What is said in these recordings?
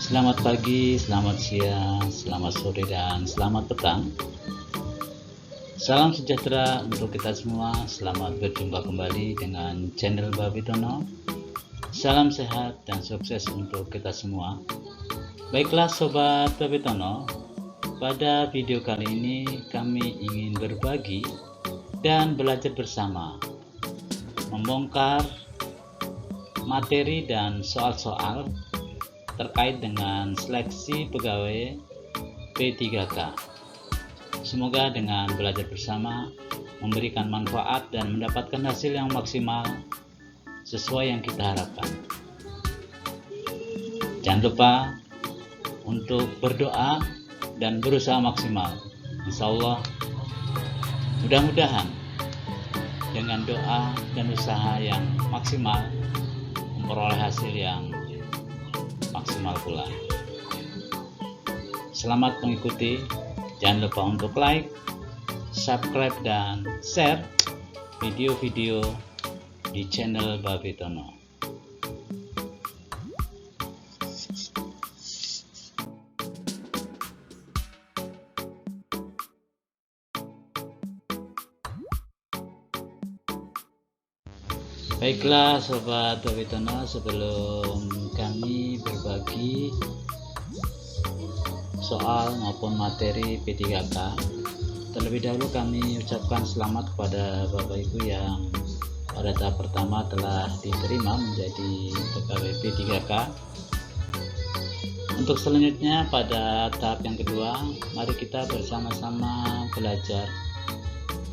Selamat pagi, selamat siang, selamat sore, dan selamat petang. Salam sejahtera untuk kita semua. Selamat berjumpa kembali dengan channel Babitono. Salam sehat dan sukses untuk kita semua. Baiklah Sobat Babitono, pada video kali ini kami ingin berbagi dan belajar bersama, membongkar materi dan soal-soal terkait dengan seleksi pegawai P3K. Semoga dengan belajar bersama memberikan manfaat dan mendapatkan hasil yang maksimal sesuai yang kita harapkan. Jangan lupa untuk berdoa dan berusaha maksimal. Insya Allah mudah-mudahan dengan doa dan usaha yang maksimal memperoleh hasil yang maksimal pula. Selamat mengikuti. Jangan lupa untuk like, subscribe, dan share video-video di channel Babitono. Baiklah Sobat Babitono, sebelum kami berbagi soal maupun materi P3K, terlebih dahulu kami ucapkan selamat kepada Bapak Ibu yang pada tahap pertama telah diterima menjadi pegawai P3K. Untuk selanjutnya pada tahap yang kedua, mari kita bersama-sama belajar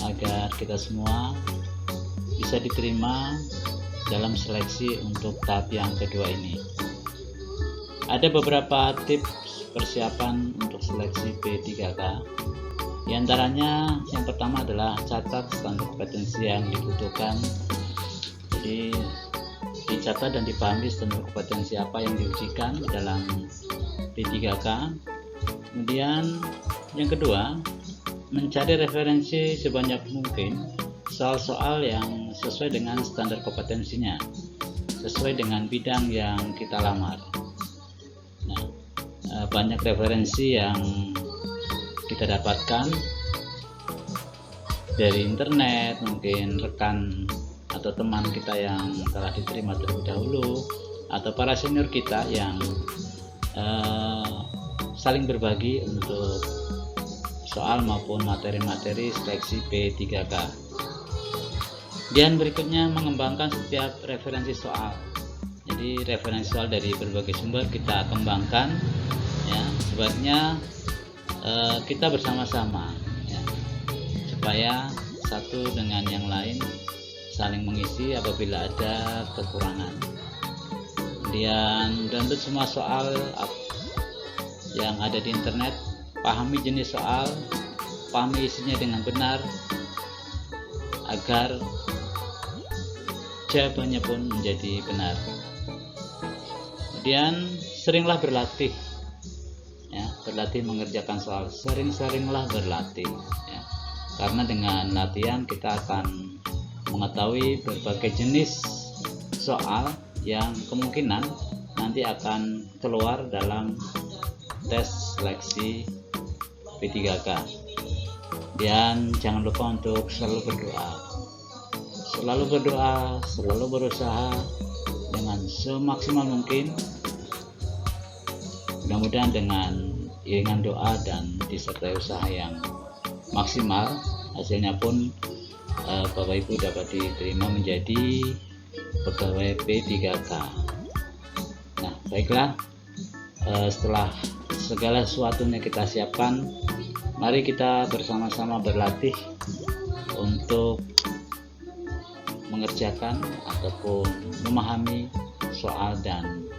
agar kita semua bisa diterima dalam seleksi untuk tahap yang kedua ini. Ada beberapa tips persiapan untuk seleksi P3K. Di antaranya yang pertama adalah catat standar kompetensi yang dibutuhkan. Jadi dicatat dan dipahami standar kompetensi apa yang diujikan dalam P3K. Kemudian yang kedua, mencari referensi sebanyak mungkin soal-soal yang sesuai dengan standar kompetensinya, sesuai dengan bidang yang kita lamar. Nah, banyak referensi yang kita dapatkan dari internet, mungkin rekan atau teman kita yang telah diterima terlebih dahulu, atau para senior kita yang saling berbagi untuk soal maupun materi-materi seleksi P3K. Dan berikutnya mengembangkan setiap referensi soal. Jadi referensi soal dari berbagai sumber kita kembangkan, ya, sebaiknya kita bersama-sama, ya, supaya satu dengan yang lain saling mengisi apabila ada kekurangan. Kemudian download semua soal yang ada di internet, pahami jenis soal, pahami isinya dengan benar agar jawabannya pun menjadi benar. Kemudian seringlah berlatih, ya, berlatih mengerjakan soal. Sering-seringlah berlatih, ya, karena dengan latihan kita akan mengetahui berbagai jenis soal yang kemungkinan nanti akan keluar dalam tes seleksi P3K. Dan jangan lupa untuk selalu berdoa. Selalu berusaha dengan semaksimal mungkin. Mudah-mudahan dengan iringan doa dan disertai usaha yang maksimal, hasilnya pun Bapak Ibu dapat diterima menjadi pegawai P3K. Nah, baiklah, setelah segala sesuatunya kita siapkan, mari kita bersama-sama berlatih untuk mengerjakan ataupun memahami soal dan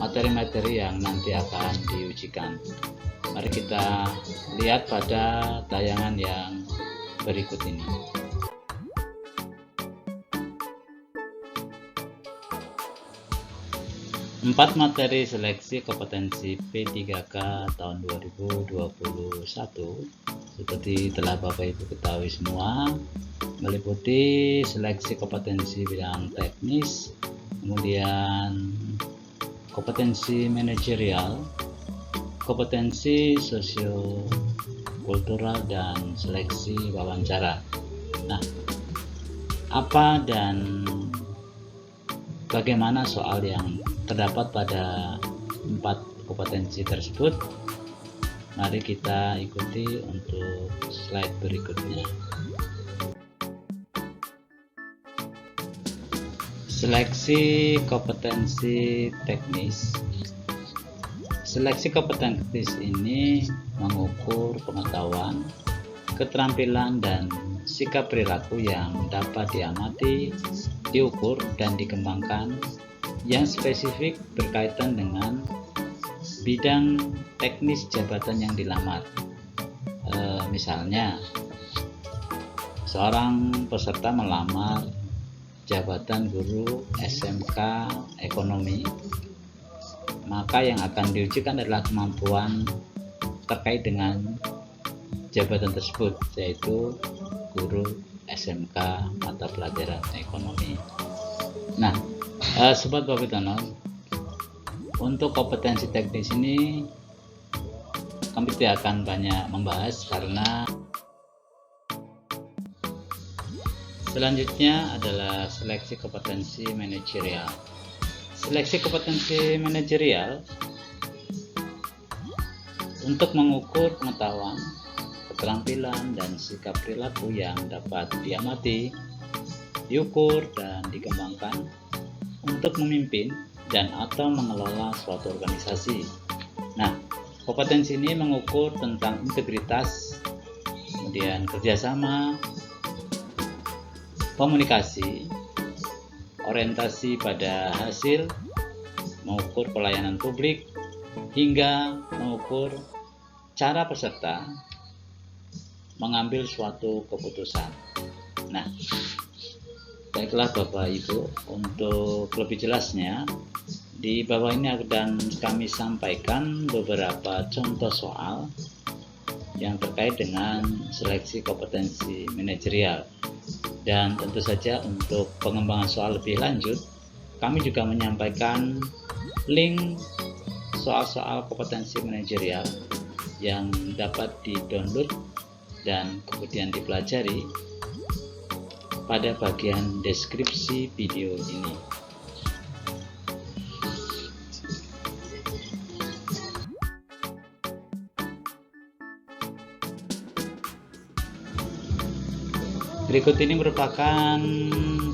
materi-materi yang nanti akan diujikan. Mari kita lihat pada tayangan yang berikut ini. Empat materi seleksi kompetensi P3K tahun 2021 seperti telah Bapak Ibu ketahui semua, meliputi seleksi kompetensi bidang teknis, kemudian kompetensi manajerial, kompetensi sosio-kultural, dan seleksi wawancara. Nah, apa dan bagaimana soal yang terdapat pada 4 kompetensi tersebut? Mari kita ikuti untuk slide berikutnya. Seleksi kompetensi teknis. Seleksi kompetensi ini mengukur pengetahuan, keterampilan, dan sikap perilaku yang dapat diamati, diukur, dan dikembangkan yang spesifik berkaitan dengan bidang teknis jabatan yang dilamar. Misalnya, seorang peserta melamar jabatan guru SMK Ekonomi, maka yang akan diujikan adalah kemampuan terkait dengan jabatan tersebut, yaitu guru SMK mata pelajaran ekonomi. Nah, Sobat Bapetono, untuk kompetensi teknis ini kami tidak akan banyak membahas karena selanjutnya adalah seleksi kompetensi manajerial. Seleksi kompetensi manajerial untuk mengukur pengetahuan, keterampilan, dan sikap perilaku yang dapat diamati, diukur, dan dikembangkan untuk memimpin dan atau mengelola suatu organisasi. Nah, kompetensi ini mengukur tentang integritas, kemudian kerjasama, komunikasi, orientasi pada hasil, mengukur pelayanan publik, hingga mengukur cara peserta mengambil suatu keputusan. Nah, baiklah Bapak Ibu, untuk lebih jelasnya di bawah ini akan kami sampaikan beberapa contoh soal yang terkait dengan seleksi kompetensi manajerial. Dan tentu saja untuk pengembangan soal lebih lanjut, kami juga menyampaikan link soal-soal kompetensi manajerial yang dapat di-download dan kemudian dipelajari pada bagian deskripsi video ini. Berikut ini merupakan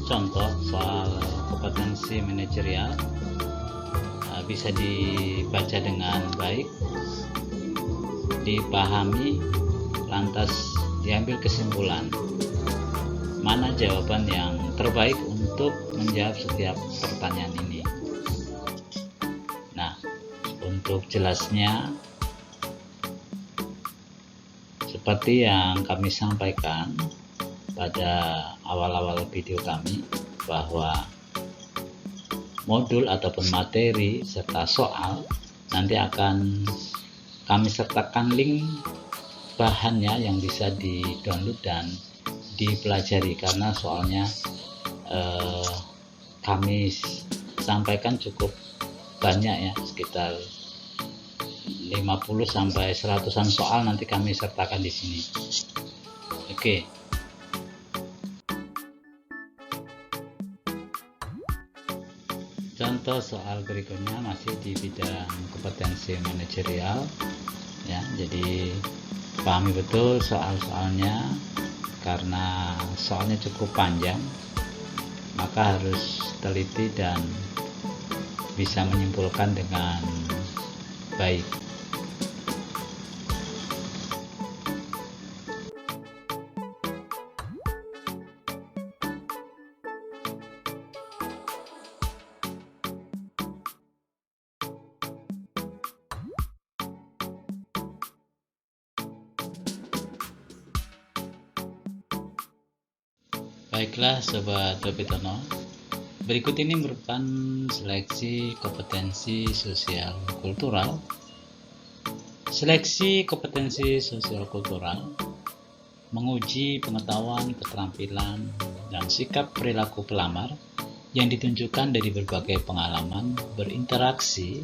contoh soal kompetensi manajerial, bisa dibaca dengan baik, dipahami, lantas diambil kesimpulan mana jawaban yang terbaik untuk menjawab setiap pertanyaan ini. Nah, untuk jelasnya seperti yang kami sampaikan pada awal-awal video kami, bahwa modul ataupun materi serta soal nanti akan kami sertakan link bahannya yang bisa di-download dan dipelajari, karena soalnya kami sampaikan cukup banyak ya, sekitar 50 sampai 100-an soal nanti kami sertakan di sini. Oke. Contoh soal berikutnya masih di bidang kompetensi manajerial ya, jadi pahami betul soal-soalnya karena soalnya cukup panjang, maka harus teliti dan bisa menyimpulkan dengan baik. Baiklah Sobat Bapetono, berikut ini merupakan seleksi kompetensi sosial kultural. Seleksi kompetensi sosial kultural menguji pengetahuan, keterampilan, dan sikap perilaku pelamar yang ditunjukkan dari berbagai pengalaman berinteraksi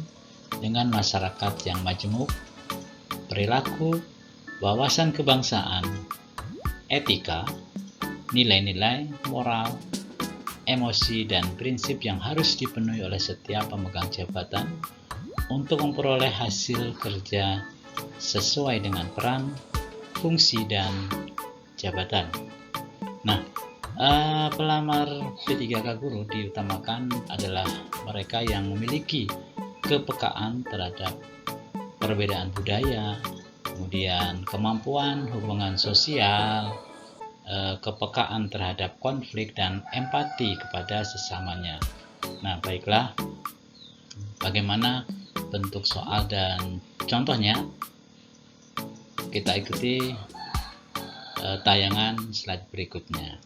dengan masyarakat yang majemuk, perilaku, wawasan kebangsaan, etika, nilai-nilai moral, emosi, dan prinsip yang harus dipenuhi oleh setiap pemegang jabatan untuk memperoleh hasil kerja sesuai dengan peran, fungsi, dan jabatan. Nah, pelamar P3K Guru diutamakan adalah mereka yang memiliki kepekaan terhadap perbedaan budaya, kemudian kemampuan hubungan sosial, kepekaan terhadap konflik, dan empati kepada sesamanya. Nah, baiklah, bagaimana bentuk soal dan contohnya? Kita ikuti tayangan slide berikutnya.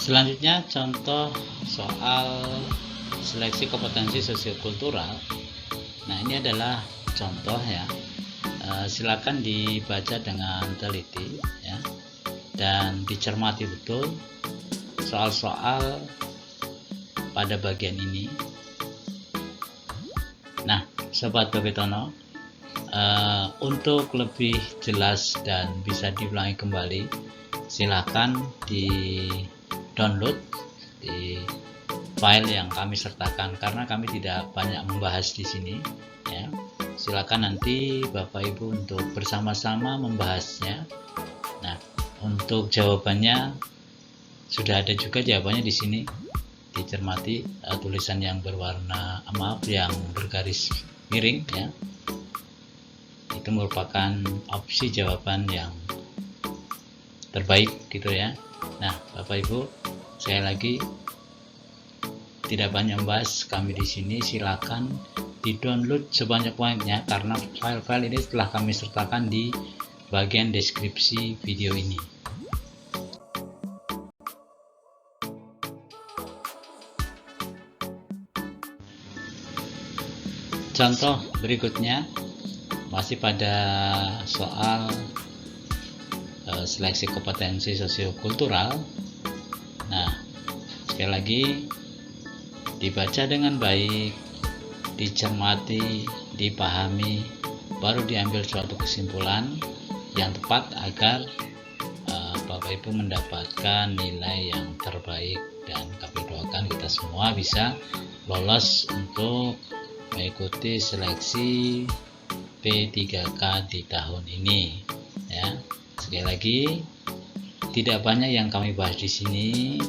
Selanjutnya, contoh soal seleksi kompetensi sosiokultural. Nah, ini adalah contoh ya. Silakan dibaca dengan teliti ya, dan dicermati betul soal-soal pada bagian ini. Nah, Sobat Babetono, untuk lebih jelas dan bisa diulangi kembali, silakan di download di file yang kami sertakan, karena kami tidak banyak membahas di sini ya. Silakan nanti Bapak Ibu untuk bersama-sama membahasnya. Nah, untuk jawabannya sudah ada juga jawabannya di sini, dicermati tulisan yang berwarna yang bergaris miring ya. Itu merupakan opsi jawaban yang terbaik gitu ya. Nah, Bapak Ibu, saya lagi tidak banyak membahas kami di sini. Silakan di-download sebanyak-banyaknya, karena file-file ini telah kami sertakan di bagian deskripsi video ini. Contoh berikutnya masih pada soal seleksi kompetensi sosiokultural. Nah, sekali lagi dibaca dengan baik, dicermati, dipahami, baru diambil suatu kesimpulan yang tepat agar Bapak Ibu mendapatkan nilai yang terbaik, dan kami doakan kita semua bisa lolos untuk mengikuti seleksi P3K di tahun ini ya. Sekali lagi, tidak banyak yang kami bahas di sini.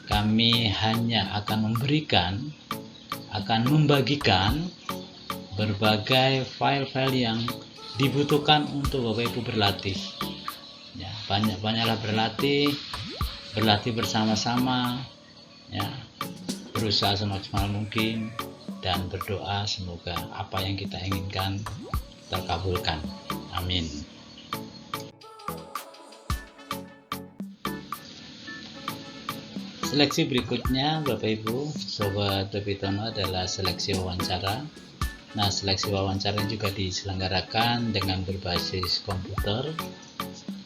Kami hanya akan membagikan berbagai file-file yang dibutuhkan untuk Bapak Ibu berlatih ya. Banyaklah berlatih bersama-sama ya, berusaha semaksimal mungkin, dan berdoa semoga apa yang kita inginkan terkabulkan. Amin. Seleksi berikutnya Bapak Ibu Sobat Babetono adalah seleksi wawancara. Nah, seleksi wawancara juga diselenggarakan dengan berbasis komputer.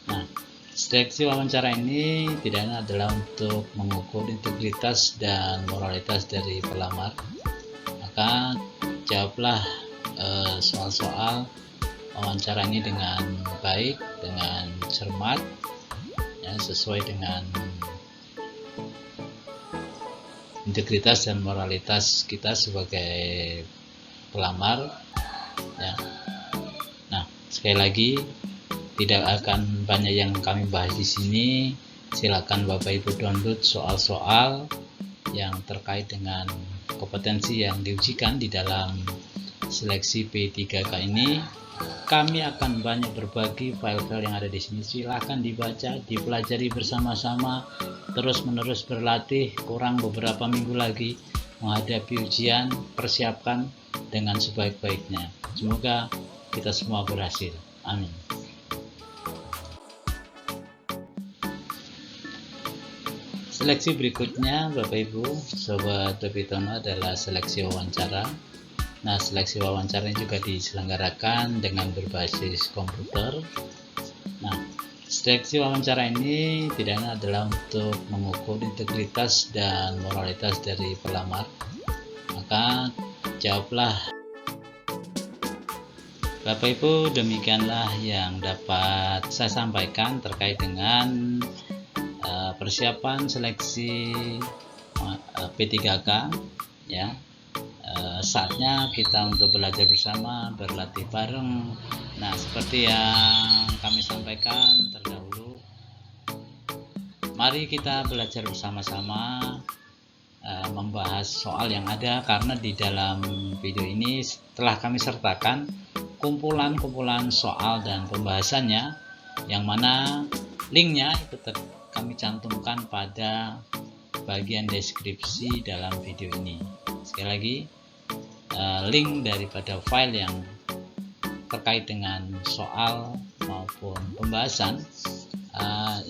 Nah, seleksi wawancara ini tidak adalah untuk mengukur integritas dan moralitas dari pelamar. Maka jawablah soal-soal wawancara ini dengan baik, dengan cermat ya, sesuai dengan integritas dan moralitas kita sebagai pelamar ya. Nah, sekali lagi, tidak akan banyak yang kami bahas di sini. Silakan Bapak Ibu download soal-soal yang terkait dengan kompetensi yang diujikan di dalam seleksi P3K ini. Kami akan banyak berbagi file-file yang ada di sini. Silakan dibaca, dipelajari bersama-sama, terus-menerus berlatih. Kurang beberapa minggu lagi menghadapi ujian, persiapkan dengan sebaik-baiknya. Semoga kita semua berhasil. Amin. Seleksi berikutnya Bapak Ibu Sobat Babitono adalah seleksi wawancara. Nah, seleksi wawancara ini juga diselenggarakan dengan berbasis komputer. Nah, seleksi wawancara ini pidana adalah untuk mengukur integritas dan moralitas dari pelamar. Maka jawablah. Bapak Ibu, demikianlah yang dapat saya sampaikan terkait dengan persiapan seleksi P3K ya. Saatnya kita untuk belajar bersama, berlatih bareng. Nah, seperti yang kami sampaikan terdahulu, mari kita belajar bersama-sama membahas soal yang ada, karena di dalam video ini telah kami sertakan kumpulan-kumpulan soal dan pembahasannya, yang mana linknya itu kami cantumkan pada bagian deskripsi dalam video ini. Sekali lagi, link daripada file yang terkait dengan soal maupun pembahasan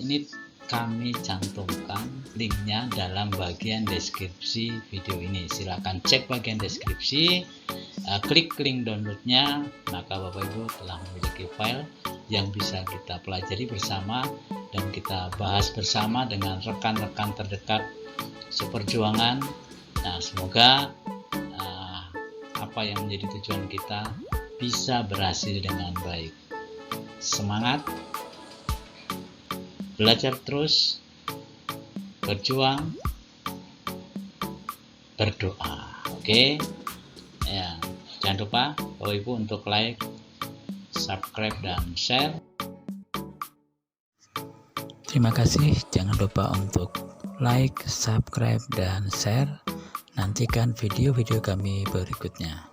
ini kami cantumkan linknya dalam bagian deskripsi video ini. Silahkan cek bagian deskripsi, klik link downloadnya, maka Bapak Ibu telah memiliki file yang bisa kita pelajari bersama dan kita bahas bersama dengan rekan-rekan terdekat seperjuangan. Nah, semoga apa yang menjadi tujuan kita bisa berhasil dengan baik. Semangat, belajar terus, berjuang, berdoa. Oke ya, jangan lupa Bapak Ibu untuk like, subscribe, dan share. Terima kasih. Jangan lupa untuk like, subscribe, dan share. Nantikan video-video kami berikutnya.